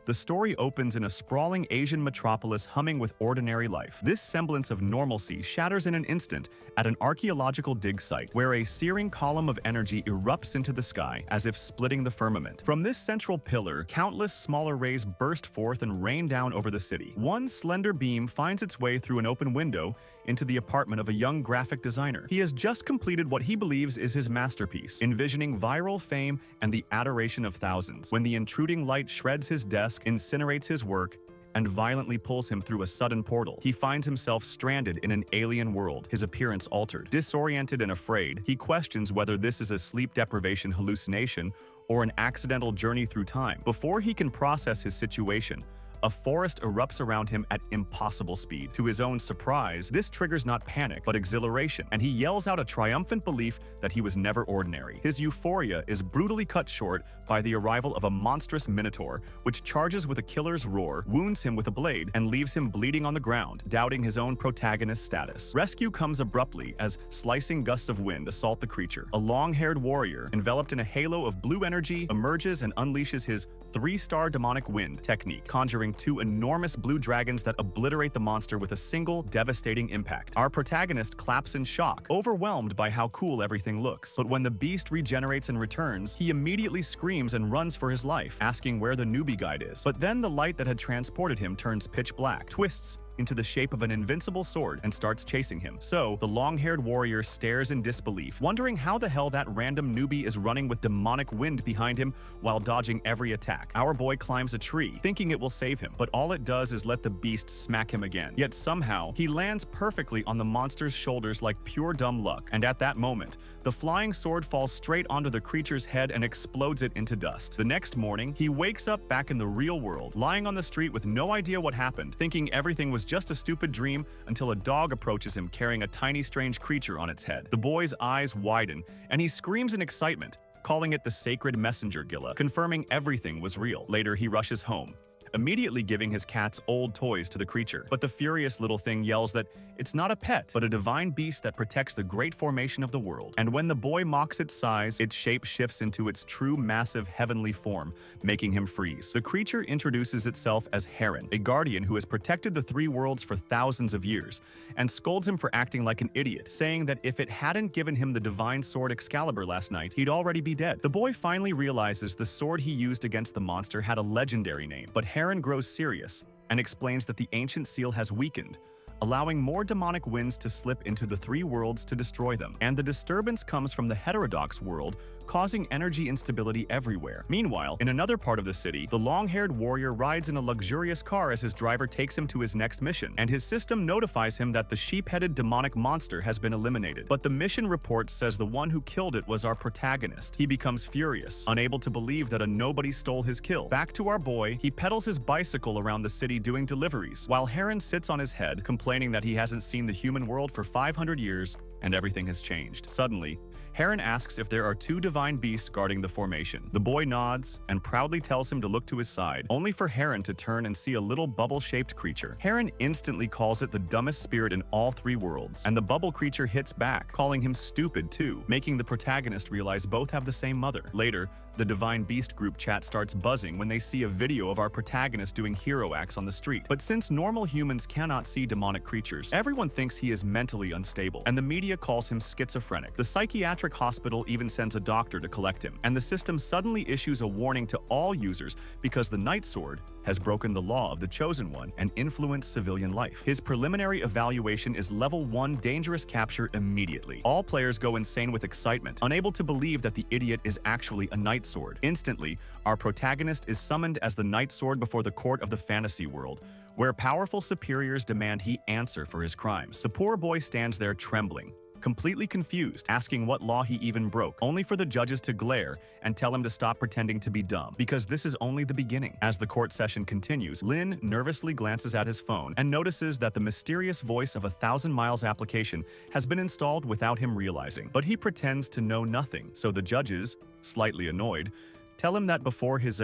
The story opens in a sprawling Asian metropolis humming with ordinary life. This semblance of normalcy shatters in an instant at an archaeological dig site, where a searing column of energy erupts into the sky, as if splitting the firmament. From this central pillar, countless smaller rays burst forth and rain down over the city. One slender beam finds its way through an open window into the apartment of a young graphic designer. He has just completed what he believes is his masterpiece, envisioning viral fame and the adoration of thousands. When the intruding light shreds his desk, incinerates his work, and violently pulls him through a sudden portal, he finds himself stranded in an alien world, his appearance altered. Disoriented and afraid, he questions whether this is a sleep deprivation hallucination or an accidental journey through time. Before he can process his situation, a forest erupts around him at impossible speed. To his own surprise, this triggers not panic, but exhilaration, and he yells out a triumphant belief that he was never ordinary. His euphoria is brutally cut short by the arrival of a monstrous minotaur, which charges with a killer's roar, wounds him with a blade, and leaves him bleeding on the ground, doubting his own protagonist's status. Rescue comes abruptly as slicing gusts of wind assault the creature. A long-haired warrior, enveloped in a halo of blue energy, emerges and unleashes his 3-star demonic wind technique, conjuring 2 enormous blue dragons that obliterate the monster with a single devastating impact. Our protagonist claps in shock, overwhelmed by how cool everything looks. But when the beast regenerates and returns, he immediately screams and runs for his life, asking where the newbie guide is. But then the light that had transported him turns pitch black, twists into the shape of an invincible sword, and starts chasing him. So, the long-haired warrior stares in disbelief, wondering how the hell that random newbie is running with demonic wind behind him while dodging every attack. Our boy climbs a tree, thinking it will save him, but all it does is let the beast smack him again. Yet somehow, he lands perfectly on the monster's shoulders like pure dumb luck, and at that moment, the flying sword falls straight onto the creature's head and explodes it into dust. The next morning, he wakes up back in the real world, lying on the street with no idea what happened, thinking everything was just a stupid dream until a dog approaches him carrying a tiny strange creature on its head. The boy's eyes widen, and he screams in excitement, calling it the sacred messenger Gilla, confirming everything was real. Later, he rushes home, immediately giving his cat's old toys to the creature. But the furious little thing yells that it's not a pet, but a divine beast that protects the great formation of the world. And when the boy mocks its size, its shape shifts into its true massive heavenly form, making him freeze. The creature introduces itself as Heron, a guardian who has protected the 3 worlds for thousands of years, and scolds him for acting like an idiot, saying that if it hadn't given him the divine sword Excalibur last night, he'd already be dead. The boy finally realizes the sword he used against the monster had a legendary name, but Heron grows serious and explains that the ancient seal has weakened, allowing more demonic winds to slip into the 3 worlds to destroy them. And the disturbance comes from the heterodox world, causing energy instability everywhere. Meanwhile, in another part of the city, the long-haired warrior rides in a luxurious car as his driver takes him to his next mission, and his system notifies him that the sheep-headed demonic monster has been eliminated. But the mission report says the one who killed it was our protagonist. He becomes furious, unable to believe that a nobody stole his kill. Back to our boy, he pedals his bicycle around the city doing deliveries, while Heron sits on his head, complaining that he hasn't seen the human world for 500 years and everything has changed. Suddenly, Heron asks if there are 2 divine beasts guarding the formation. The boy nods and proudly tells him to look to his side, only for Heron to turn and see a little bubble-shaped creature. Heron instantly calls it the dumbest spirit in all 3 worlds, and the bubble creature hits back, calling him stupid too, making the protagonist realize both have the same mother. Later, the Divine Beast group chat starts buzzing when they see a video of our protagonist doing hero acts on the street. But since normal humans cannot see demonic creatures, everyone thinks he is mentally unstable, and the media calls him schizophrenic. The psychiatric hospital even sends a doctor to collect him, and the system suddenly issues a warning to all users because the Night Sword has broken the law of the Chosen One and influenced civilian life. His preliminary evaluation is level 1 dangerous capture immediately. All players go insane with excitement, unable to believe that the idiot is actually a Night Sword. Instantly, our protagonist is summoned as the Night Sword before the court of the fantasy world, where powerful superiors demand he answer for his crimes. The poor boy stands there trembling, completely confused, asking what law he even broke, only for the judges to glare and tell him to stop pretending to be dumb, because this is only the beginning. As the court session continues, Lin nervously glances at his phone and notices that the mysterious voice of a 1,000 Miles application has been installed without him realizing. But he pretends to know nothing, so the judges, slightly annoyed, tell him that before his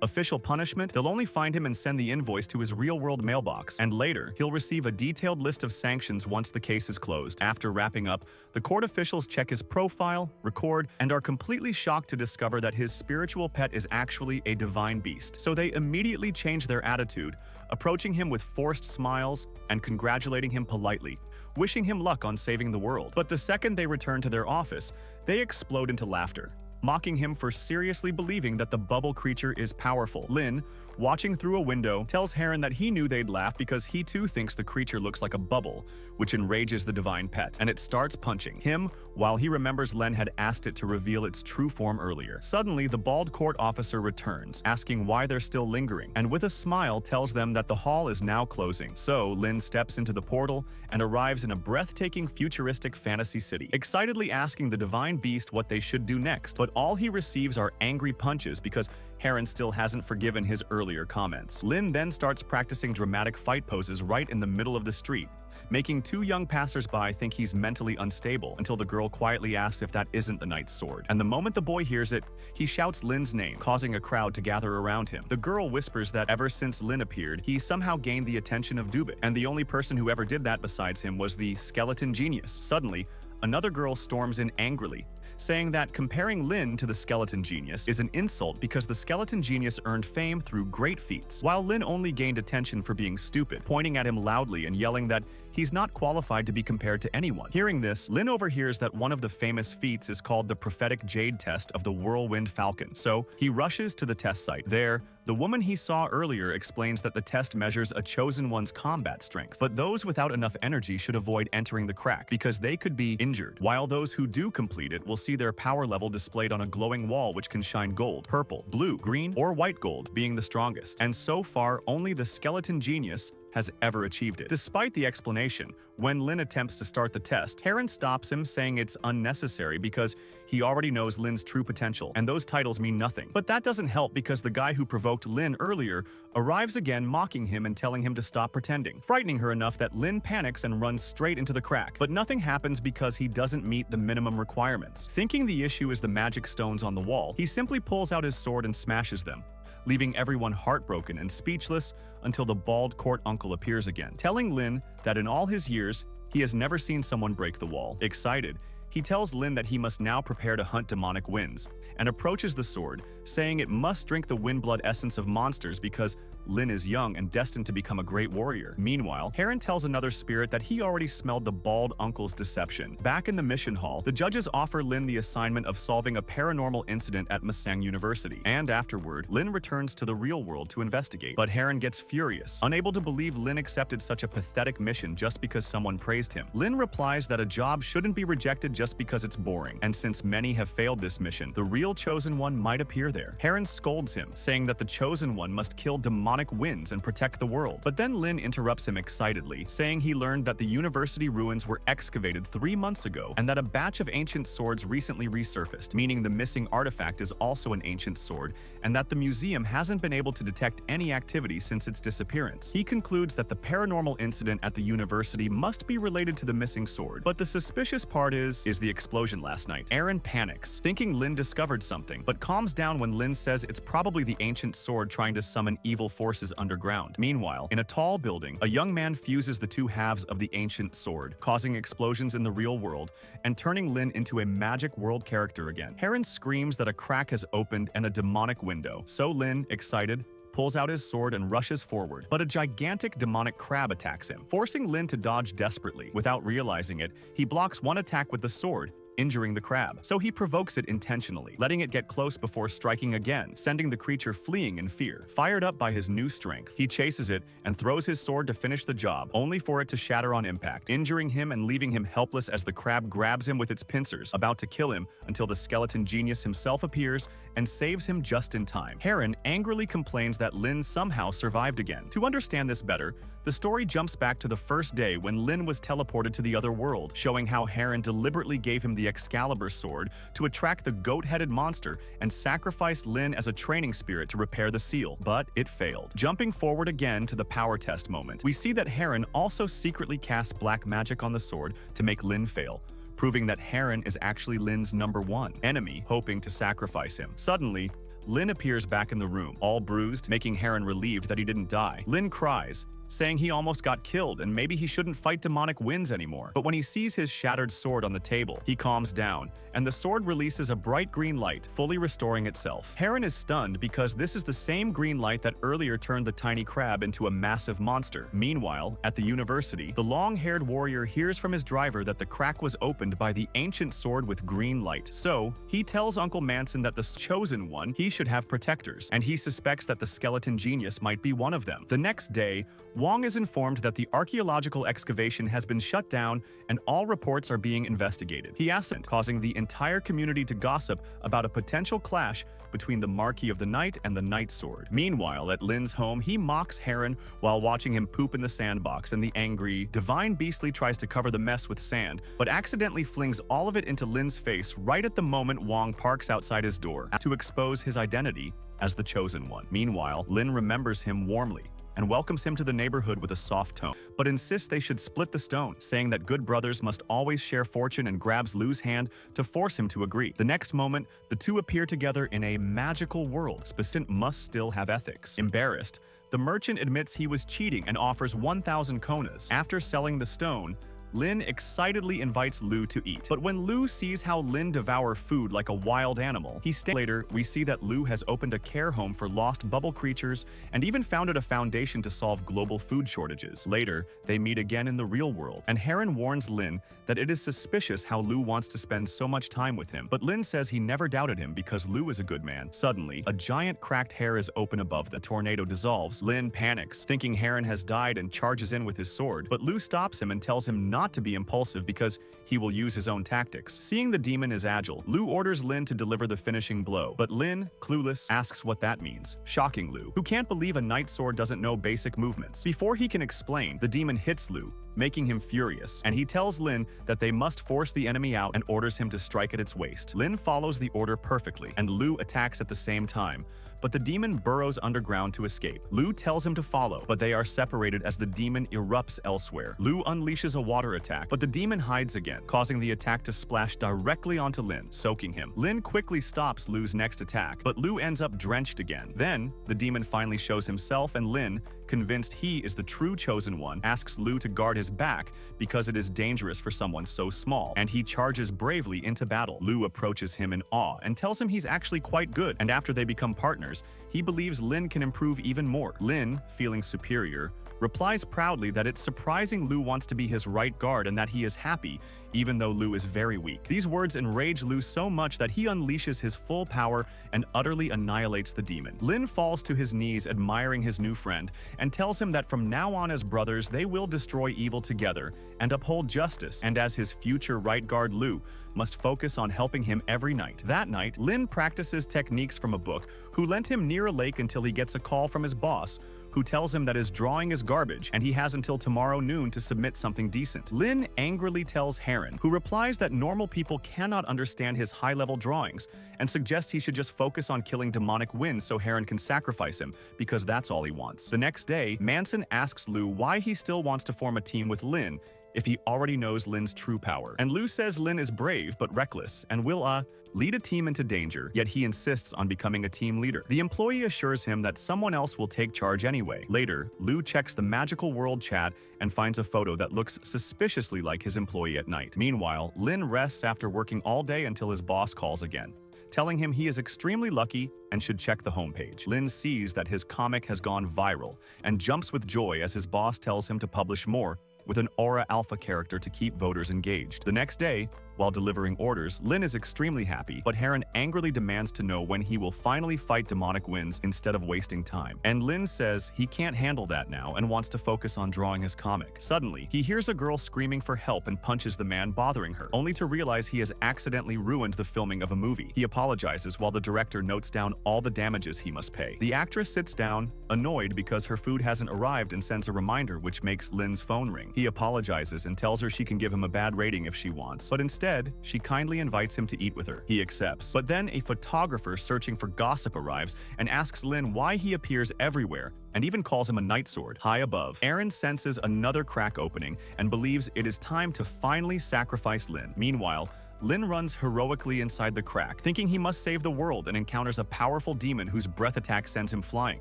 Official punishment? They'll only find him and send the invoice to his real-world mailbox, and later, he'll receive a detailed list of sanctions once the case is closed. After wrapping up, the court officials check his profile, record, and are completely shocked to discover that his spiritual pet is actually a divine beast. So they immediately change their attitude, approaching him with forced smiles and congratulating him politely, wishing him luck on saving the world. But the second they return to their office, they explode into laughter, mocking him for seriously believing that the bubble creature is powerful. Lin, watching through a window, tells Heron that he knew they'd laugh because he too thinks the creature looks like a bubble, which enrages the divine pet, and it starts punching him while he remembers Len had asked it to reveal its true form earlier. Suddenly, the bald court officer returns, asking why they're still lingering, and with a smile tells them that the hall is now closing. So Lin steps into the portal and arrives in a breathtaking futuristic fantasy city, excitedly asking the divine beast what they should do next, but all he receives are angry punches because Heron still hasn't forgiven his earlier comments. Lin then starts practicing dramatic fight poses right in the middle of the street, making two young passersby think he's mentally unstable until the girl quietly asks if that isn't the knight's sword. And the moment the boy hears it, he shouts Lin's name, causing a crowd to gather around him. The girl whispers that ever since Lin appeared, he somehow gained the attention of Dubit, and the only person who ever did that besides him was the skeleton genius. Suddenly, another girl storms in angrily, saying that comparing Lin to the skeleton genius is an insult because the skeleton genius earned fame through great feats, while Lin only gained attention for being stupid, pointing at him loudly and yelling that he's not qualified to be compared to anyone. Hearing this, Lin overhears that one of the famous feats is called the prophetic jade test of the whirlwind falcon, so he rushes to the test site. There, the woman he saw earlier explains that the test measures a chosen one's combat strength, but those without enough energy should avoid entering the crack because they could be injured, while those who do complete it will see their power level displayed on a glowing wall which can shine gold, purple, blue, green, or white gold being the strongest. And so far, only the skeleton genius has ever achieved it. Despite the explanation, when Lin attempts to start the test, Heron stops him, saying it's unnecessary because he already knows Lin's true potential, and those titles mean nothing. But that doesn't help because the guy who provoked Lin earlier arrives again, mocking him and telling him to stop pretending, frightening her enough that Lin panics and runs straight into the crack. But nothing happens because he doesn't meet the minimum requirements. Thinking the issue is the magic stones on the wall, he simply pulls out his sword and smashes them, leaving everyone heartbroken and speechless until the bald court uncle appears again, telling Lin that in all his years, he has never seen someone break the wall. Excited, he tells Lin that he must now prepare to hunt demonic winds, and approaches the sword, saying it must drink the wind blood essence of monsters because Lin is young and destined to become a great warrior. Meanwhile, Heron tells another spirit that he already smelled the bald uncle's deception. Back in the mission hall, the judges offer Lin the assignment of solving a paranormal incident at Masang University, and afterward, Lin returns to the real world to investigate. But Heron gets furious, unable to believe Lin accepted such a pathetic mission just because someone praised him. Lin replies that a job shouldn't be rejected just because it's boring, and since many have failed this mission, the real chosen one might appear there. Heron scolds him, saying that the chosen one must kill demonic winds and protect the world. But then Lin interrupts him excitedly, saying he learned that the university ruins were excavated 3 months ago and that a batch of ancient swords recently resurfaced, meaning the missing artifact is also an ancient sword, and that the museum hasn't been able to detect any activity since its disappearance. He concludes that the paranormal incident at the university must be related to the missing sword. But the suspicious part is the explosion last night. Aaron panics, thinking Lin discovered something, but calms down when Lin says it's probably the ancient sword trying to summon evil forces underground. Meanwhile, in a tall building, a young man fuses the two halves of the ancient sword, causing explosions in the real world and turning Lin into a magic world character again. Heron screams that a crack has opened and a demonic window. So Lin, excited, pulls out his sword and rushes forward, but a gigantic demonic crab attacks him, forcing Lin to dodge desperately. Without realizing it, he blocks one attack with the sword, injuring the crab. So he provokes it intentionally, letting it get close before striking again, sending the creature fleeing in fear. Fired up by his new strength, he chases it and throws his sword to finish the job, only for it to shatter on impact, injuring him and leaving him helpless as the crab grabs him with its pincers, about to kill him until the skeleton genius himself appears and saves him just in time. Heron angrily complains that Lin somehow survived again. To understand this better, the story jumps back to the first day when Lin was teleported to the other world, showing how Heron deliberately gave him the Excalibur sword to attract the goat-headed monster and sacrificed Lin as a training spirit to repair the seal, but it failed. Jumping forward again to the power test moment, we see that Heron also secretly cast black magic on the sword to make Lin fail, proving that Heron is actually Lin's #1 enemy, hoping to sacrifice him. Suddenly, Lin appears back in the room, all bruised, making Heron relieved that he didn't die. Lin cries, saying he almost got killed and maybe he shouldn't fight demonic winds anymore. But when he sees his shattered sword on the table, he calms down, and the sword releases a bright green light, fully restoring itself. Heron is stunned because this is the same green light that earlier turned the tiny crab into a massive monster. Meanwhile, at the university, the long-haired warrior hears from his driver that the crack was opened by the ancient sword with green light. So, he tells Uncle Manson that the chosen one, he should have protectors, and he suspects that the skeleton genius might be one of them. The next day, Wong is informed that the archaeological excavation has been shut down and all reports are being investigated. He asks it, causing the entire community to gossip about a potential clash between the Marquis of the Night and the Night Sword. Meanwhile, at Lin's home, he mocks Heron while watching him poop in the sandbox, and the angry Divine Beastly tries to cover the mess with sand, but accidentally flings all of it into Lin's face right at the moment Wong parks outside his door to expose his identity as the Chosen One. Meanwhile, Lin remembers him warmly and welcomes him to the neighborhood with a soft tone, but insists they should split the stone, saying that good brothers must always share fortune, and grabs Lu's hand to force him to agree. The next moment, the two appear together in a magical world. Spacent must still have ethics. Embarrassed, the merchant admits he was cheating and offers 1,000 konas. After selling the stone, Lin excitedly invites Lu to eat. But when Lu sees how Lin devour food like a wild animal, later, we see that Lu has opened a care home for lost bubble creatures and even founded a foundation to solve global food shortages. Later, they meet again in the real world, and Heron warns Lin that it is suspicious how Lu wants to spend so much time with him. But Lin says he never doubted him because Lu is a good man. Suddenly, a giant cracked hair is open above them. The tornado dissolves. Lin panics, thinking Heron has died, and charges in with his sword. But Lu stops him and tells him not to be impulsive because he will use his own tactics. Seeing the demon is agile, Lu orders Lin to deliver the finishing blow. But Lin, clueless, asks what that means, shocking Lu, who can't believe a night sword doesn't know basic movements. Before he can explain, the demon hits Lu, making him furious, and he tells Lin that they must force the enemy out and orders him to strike at its waist. Lin follows the order perfectly, and Lu attacks at the same time, but the demon burrows underground to escape. Lu tells him to follow, but they are separated as the demon erupts elsewhere. Lu unleashes a water attack, but the demon hides again, causing the attack to splash directly onto Lin, soaking him. Lin quickly stops Lu's next attack, but Lu ends up drenched again. Then, the demon finally shows himself, and Lin, convinced he is the true chosen one, asks Lu to guard his back because it is dangerous for someone so small, and he charges bravely into battle. Lu approaches him in awe and tells him he's actually quite good, and after they become partners, he believes Lin can improve even more. Lin, feeling superior, replies proudly that it's surprising Lu wants to be his right guard and that he is happy, even though Lu is very weak. These words enrage Lu so much that he unleashes his full power and utterly annihilates the demon. Lin falls to his knees admiring his new friend and tells him that from now on as brothers they will destroy evil together and uphold justice, and as his future right guard Lu must focus on helping him every night. That night, Lin practices techniques from a book who lent him near a lake until he gets a call from his boss, who tells him that his drawing is garbage and he has until tomorrow noon to submit something decent. Lin angrily tells Heron, who replies that normal people cannot understand his high-level drawings and suggests he should just focus on killing demonic winds so Heron can sacrifice him, because that's all he wants. The next day, Manson asks Lu why he still wants to form a team with Lin if he already knows Lin's true power. And Lu says Lin is brave but reckless and will, lead a team into danger, yet he insists on becoming a team leader. The employee assures him that someone else will take charge anyway. Later, Lu checks the magical world chat and finds a photo that looks suspiciously like his employee at night. Meanwhile, Lin rests after working all day until his boss calls again, telling him he is extremely lucky and should check the homepage. Lin sees that his comic has gone viral and jumps with joy as his boss tells him to publish more, with an Aura Alpha character to keep voters engaged. The next day, while delivering orders, Lin is extremely happy, but Heron angrily demands to know when he will finally fight demonic winds instead of wasting time. And Lin says he can't handle that now and wants to focus on drawing his comic. Suddenly, he hears a girl screaming for help and punches the man bothering her, only to realize he has accidentally ruined the filming of a movie. He apologizes while the director notes down all the damages he must pay. The actress sits down, annoyed because her food hasn't arrived, and sends a reminder which makes Lin's phone ring. He apologizes and tells her she can give him a bad rating if she wants, but instead, she kindly invites him to eat with her. He accepts. But then a photographer searching for gossip arrives and asks Lin why he appears everywhere, and even calls him a night sword. High above, Aaron senses another crack opening and believes it is time to finally sacrifice Lin. Meanwhile, Lin runs heroically inside the crack, thinking he must save the world, and encounters a powerful demon whose breath attack sends him flying.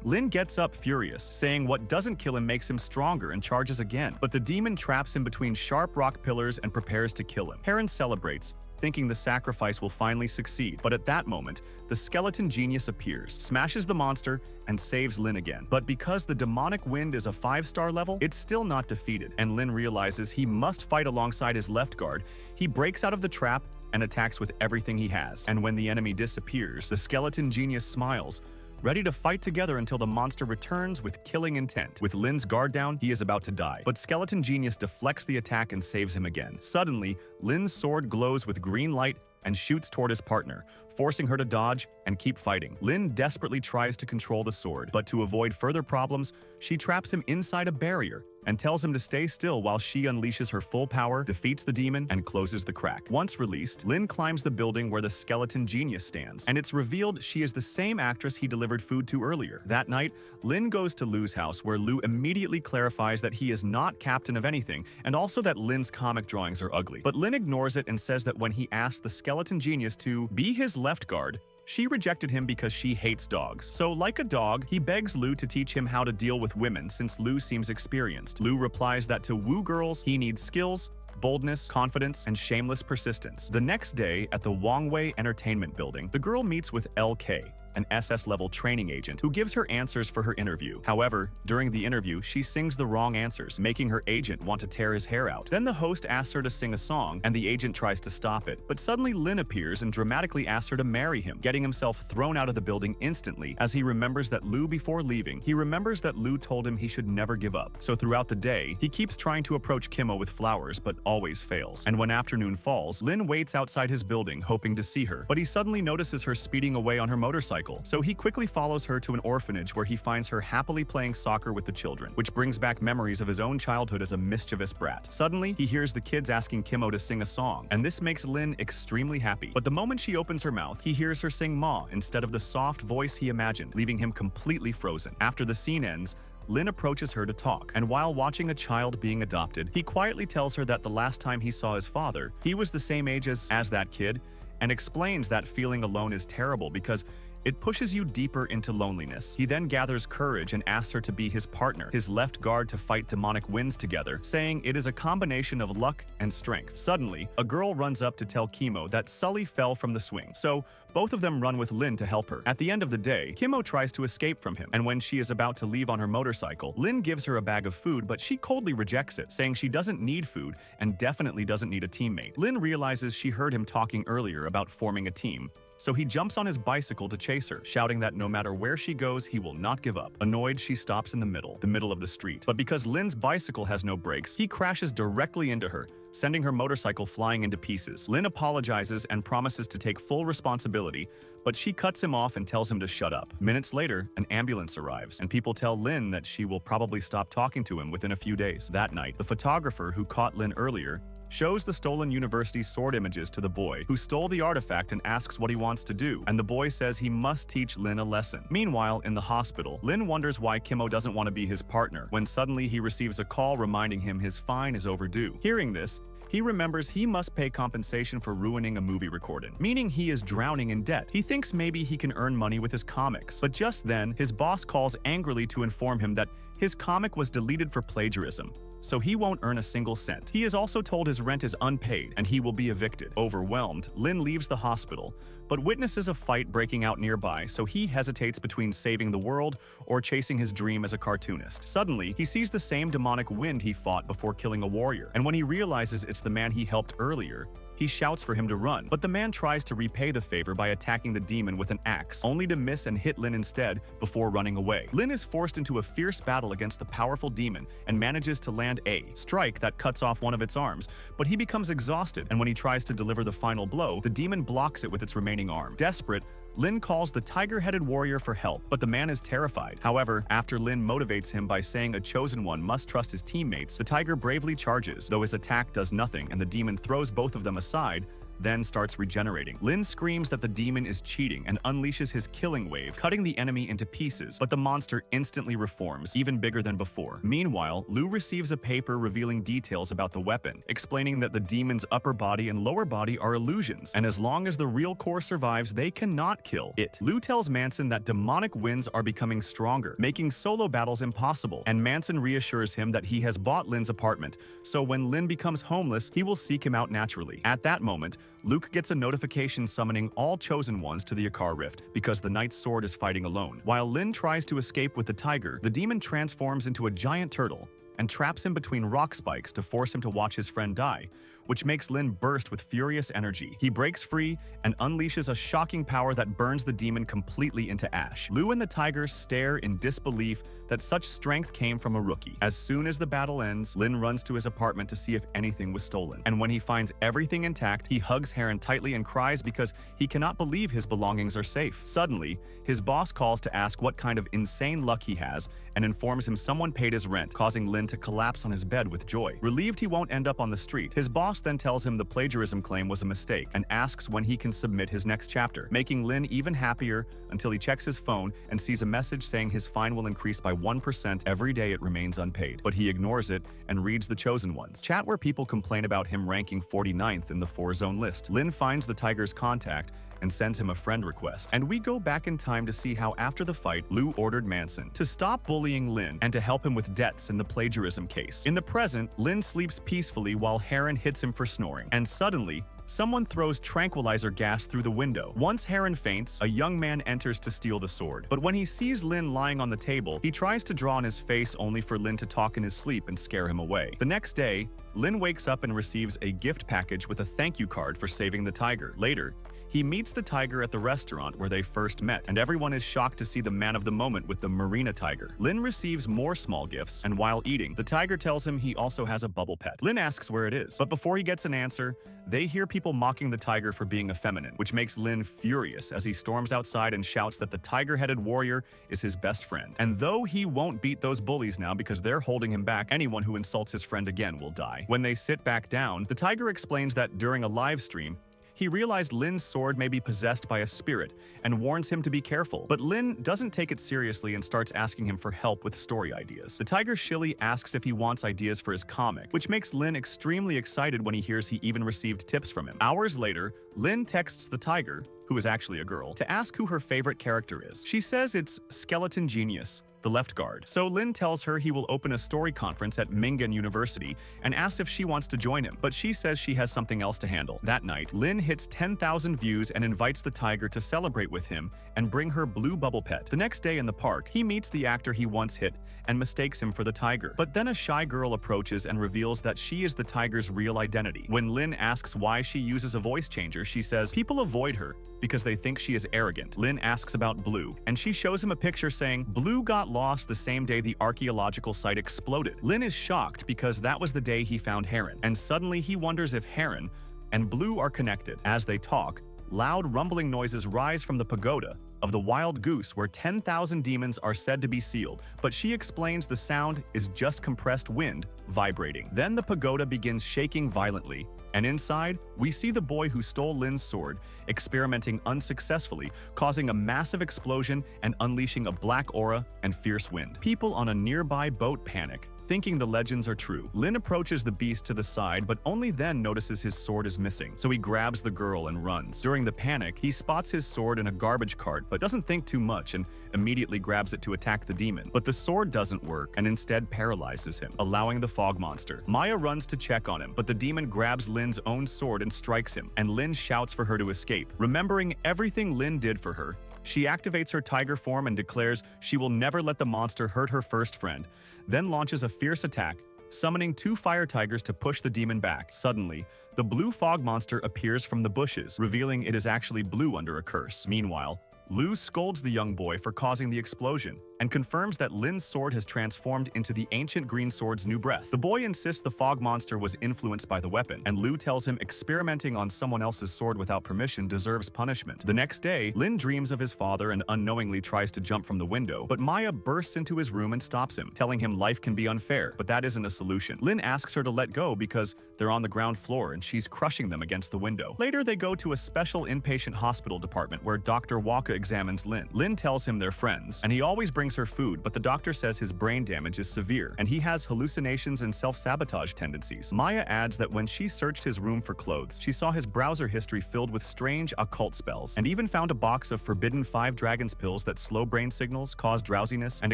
Lin gets up furious, saying what doesn't kill him makes him stronger, and charges again. But the demon traps him between sharp rock pillars and prepares to kill him. Heron celebrates, thinking the sacrifice will finally succeed. But at that moment, the skeleton genius appears, smashes the monster, and saves Lin again. But because the demonic wind is a 5-star level, it's still not defeated, and Lin realizes he must fight alongside his left guard. He breaks out of the trap and attacks with everything he has. And when the enemy disappears, the skeleton genius smiles, ready to fight together until the monster returns with killing intent. With Lin's guard down, he is about to die, but Skeleton Genius deflects the attack and saves him again. Suddenly, Lin's sword glows with green light and shoots toward his partner, forcing her to dodge and keep fighting. Lin desperately tries to control the sword, but to avoid further problems, she traps him inside a barrier and tells him to stay still while she unleashes her full power, defeats the demon, and closes the crack. Once released, Lin climbs the building where the skeleton genius stands, and it's revealed she is the same actress he delivered food to earlier. That night, Lin goes to Lu's house, where Lu immediately clarifies that he is not captain of anything, and also that Lin's comic drawings are ugly. But Lin ignores it and says that when he asked the skeleton genius to be his left guard, she rejected him because she hates dogs. So like a dog, he begs Lu to teach him how to deal with women since Lu seems experienced. Lu replies that to woo girls, he needs skills, boldness, confidence, and shameless persistence. The next day, at the Wangwei Entertainment Building, the girl meets with LK, an SS-level training agent, who gives her answers for her interview. However, during the interview, she sings the wrong answers, making her agent want to tear his hair out. Then the host asks her to sing a song, and the agent tries to stop it. But suddenly Lin appears and dramatically asks her to marry him, getting himself thrown out of the building instantly as he remembers that Lu before leaving. He remembers that Lu told him he should never give up. So throughout the day, he keeps trying to approach Kimmo with flowers, but always fails. And when afternoon falls, Lin waits outside his building, hoping to see her. But he suddenly notices her speeding away on her motorcycle. So he quickly follows her to an orphanage where he finds her happily playing soccer with the children, which brings back memories of his own childhood as a mischievous brat. Suddenly, he hears the kids asking Kimmo to sing a song, and this makes Lin extremely happy. But the moment she opens her mouth, he hears her sing Ma instead of the soft voice he imagined, leaving him completely frozen. After the scene ends, Lin approaches her to talk, and while watching a child being adopted, he quietly tells her that the last time he saw his father, he was the same age as that kid, and explains that feeling alone is terrible because it pushes you deeper into loneliness. He then gathers courage and asks her to be his partner, his left guard, to fight demonic winds together, saying it is a combination of luck and strength. Suddenly, a girl runs up to tell Kimmo that Sully fell from the swing, so both of them run with Lin to help her. At the end of the day, Kimmo tries to escape from him, and when she is about to leave on her motorcycle, Lin gives her a bag of food, but she coldly rejects it, saying she doesn't need food and definitely doesn't need a teammate. Lin realizes she heard him talking earlier about forming a team, so he jumps on his bicycle to chase her, shouting that no matter where she goes, he will not give up. Annoyed, she stops in the middle of the street. But because Lin's bicycle has no brakes, he crashes directly into her, sending her motorcycle flying into pieces. Lin apologizes and promises to take full responsibility, but she cuts him off and tells him to shut up. Minutes later, an ambulance arrives, and people tell Lin that she will probably stop talking to him within a few days. That night, the photographer who caught Lin earlier shows the stolen university sword images to the boy who stole the artifact and asks what he wants to do, and the boy says he must teach Lin a lesson. Meanwhile, in the hospital, Lin wonders why Kimmo doesn't want to be his partner, when suddenly he receives a call reminding him his fine is overdue. Hearing this, he remembers he must pay compensation for ruining a movie recording, meaning he is drowning in debt. He thinks maybe he can earn money with his comics, but just then, his boss calls angrily to inform him that his comic was deleted for plagiarism, so he won't earn a single cent. He is also told his rent is unpaid and he will be evicted. Overwhelmed, Lin leaves the hospital, but witnesses a fight breaking out nearby, so he hesitates between saving the world or chasing his dream as a cartoonist. Suddenly, he sees the same demonic wind he fought before killing a warrior, and when he realizes it's the man he helped earlier, he shouts for him to run, but the man tries to repay the favor by attacking the demon with an axe, only to miss and hit Lin instead before running away. Lin is forced into a fierce battle against the powerful demon and manages to land a strike that cuts off one of its arms, but he becomes exhausted, and when he tries to deliver the final blow, the demon blocks it with its remaining arm. Desperate, Lin calls the tiger-headed warrior for help, but the man is terrified. However, after Lin motivates him by saying a chosen one must trust his teammates, the tiger bravely charges, though his attack does nothing and the demon throws both of them aside. then starts regenerating. Lin screams that the demon is cheating and unleashes his killing wave, cutting the enemy into pieces, but the monster instantly reforms, even bigger than before. Meanwhile, Lu receives a paper revealing details about the weapon, explaining that the demon's upper body and lower body are illusions, and as long as the real core survives, they cannot kill it. Lu tells Manson that demonic winds are becoming stronger, making solo battles impossible, and Manson reassures him that he has bought Lin's apartment, so when Lin becomes homeless, he will seek him out naturally. At that moment, Luke gets a notification summoning all Chosen Ones to the Akar Rift because the Knight's sword is fighting alone. While Lin tries to escape with the tiger, the demon transforms into a giant turtle and traps him between rock spikes to force him to watch his friend die, which makes Lin burst with furious energy. He breaks free and unleashes a shocking power that burns the demon completely into ash. Lu and the tiger stare in disbelief that such strength came from a rookie. As soon as the battle ends, Lin runs to his apartment to see if anything was stolen. And when he finds everything intact, he hugs Heron tightly and cries because he cannot believe his belongings are safe. Suddenly, his boss calls to ask what kind of insane luck he has and informs him someone paid his rent, causing Lin to collapse on his bed with joy. Relieved he won't end up on the street, his boss then tells him the plagiarism claim was a mistake and asks when he can submit his next chapter, making Lin even happier until he checks his phone and sees a message saying his fine will increase by 1% every day it remains unpaid. But he ignores it and reads the Chosen Ones chat where people complain about him ranking 49th in the 4-zone list. Lin finds the tiger's contact and sends him a friend request. And we go back in time to see how after the fight, Lu ordered Manson to stop bullying Lin and to help him with debts in the plagiarism case. In the present, Lin sleeps peacefully while Heron hits him for snoring. And suddenly, someone throws tranquilizer gas through the window. Once Heron faints, a young man enters to steal the sword. But when he sees Lin lying on the table, he tries to draw on his face only for Lin to talk in his sleep and scare him away. The next day, Lin wakes up and receives a gift package with a thank you card for saving the tiger. Later, he meets the tiger at the restaurant where they first met, and everyone is shocked to see the man of the moment with the marina tiger. Lin receives more small gifts, and while eating, the tiger tells him he also has a bubble pet. Lin asks where it is, but before he gets an answer, they hear people mocking the tiger for being effeminate, which makes Lin furious as he storms outside and shouts that the tiger-headed warrior is his best friend. And though he won't beat those bullies now because they're holding him back, anyone who insults his friend again will die. When they sit back down, the tiger explains that during a live stream, he realized Lin's sword may be possessed by a spirit and warns him to be careful. But Lin doesn't take it seriously and starts asking him for help with story ideas. The tiger shilly asks if he wants ideas for his comic, which makes Lin extremely excited when he hears he even received tips from him. Hours later, Lin texts the tiger, who is actually a girl, to ask who her favorite character is. She says it's Skeleton Genius, the left guard. So Lin tells her he will open a story conference at Mingan University and asks if she wants to join him, but she says she has something else to handle. That night, Lin hits 10,000 views and invites the tiger to celebrate with him and bring her blue bubble pet. The next day in the park, he meets the actor he once hit and mistakes him for the tiger. But then a shy girl approaches and reveals that she is the tiger's real identity. When Lin asks why she uses a voice changer, she says people avoid her because they think she is arrogant. Lin asks about Blue, and she shows him a picture saying Blue got lost the same day the archaeological site exploded. Lin is shocked because that was the day he found Heron, and suddenly he wonders if Heron and Blue are connected. As they talk, loud rumbling noises rise from the pagoda of the Wild Goose where 10,000 demons are said to be sealed, but she explains the sound is just compressed wind vibrating. Then the pagoda begins shaking violently, and inside, we see the boy who stole Lin's sword experimenting unsuccessfully, causing a massive explosion and unleashing a black aura and fierce wind. People on a nearby boat panic, thinking the legends are true. Lin approaches the beast to the side, but only then notices his sword is missing, so he grabs the girl and runs. During the panic, he spots his sword in a garbage cart, but doesn't think too much and immediately grabs it to attack the demon. But the sword doesn't work and instead paralyzes him, allowing the fog monster. Maya runs to check on him, but the demon grabs Lin's own sword and strikes him, and Lin shouts for her to escape. Remembering everything Lin did for her, she activates her tiger form and declares she will never let the monster hurt her first friend, then launches a fierce attack, summoning 2 fire tigers to push the demon back. Suddenly, the blue fog monster appears from the bushes, revealing it is actually Blue under a curse. Meanwhile, Lu scolds the young boy for causing the explosion and confirms that Lin's sword has transformed into the ancient green sword's new breath. The boy insists the fog monster was influenced by the weapon, and Lu tells him experimenting on someone else's sword without permission deserves punishment. The next day, Lin dreams of his father and unknowingly tries to jump from the window, but Maya bursts into his room and stops him, telling him life can be unfair, but that isn't a solution. Lin asks her to let go because they're on the ground floor and she's crushing them against the window. Later, they go to a special inpatient hospital department where Dr. Waka examines Lin. Lin tells him they're friends, and he always brings her food, but the doctor says his brain damage is severe, and he has hallucinations and self-sabotage tendencies. Maya adds that when she searched his room for clothes, she saw his browser history filled with strange occult spells, and even found a box of forbidden 5 dragons pills that slow brain signals, cause drowsiness, and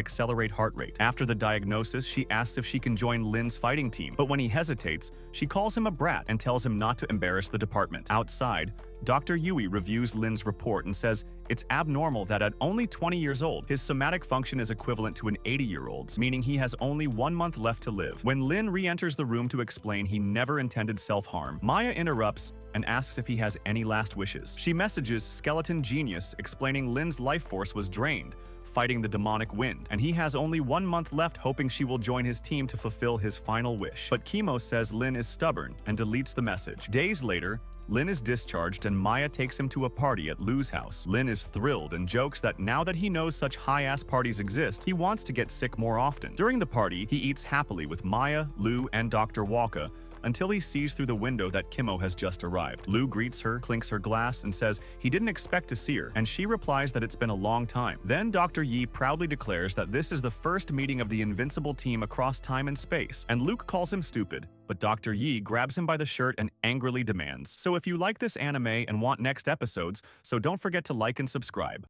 accelerate heart rate. After the diagnosis, she asks if she can join Lin's fighting team, but when he hesitates, she calls him a brat and tells him not to embarrass the department. Outside, Dr. Yui reviews Lin's report and says it's abnormal that at only 20 years old, his somatic function is equivalent to an 80-year-old's, meaning he has only 1 month left to live. When Lin re-enters the room to explain he never intended self-harm, Maya interrupts and asks if he has any last wishes. She messages Skeleton Genius explaining Lin's life force was drained, fighting the demonic wind, and he has only 1 month left, hoping she will join his team to fulfill his final wish. But Chemo says Lin is stubborn and deletes the message. Days later, Lin is discharged and Maya takes him to a party at Lu's house. Lin is thrilled and jokes that now that he knows such high-ass parties exist, he wants to get sick more often. During the party, he eats happily with Maya, Lu, and Dr. Waka, until he sees through the window that Kimmo has just arrived. Lu greets her, clinks her glass, and says he didn't expect to see her, and she replies that it's been a long time. Then Dr. Yi proudly declares that this is the first meeting of the invincible team across time and space, and Luke calls him stupid, but Dr. Yi grabs him by the shirt and angrily demands. So if you like this anime and want next episodes, so don't forget to like and subscribe.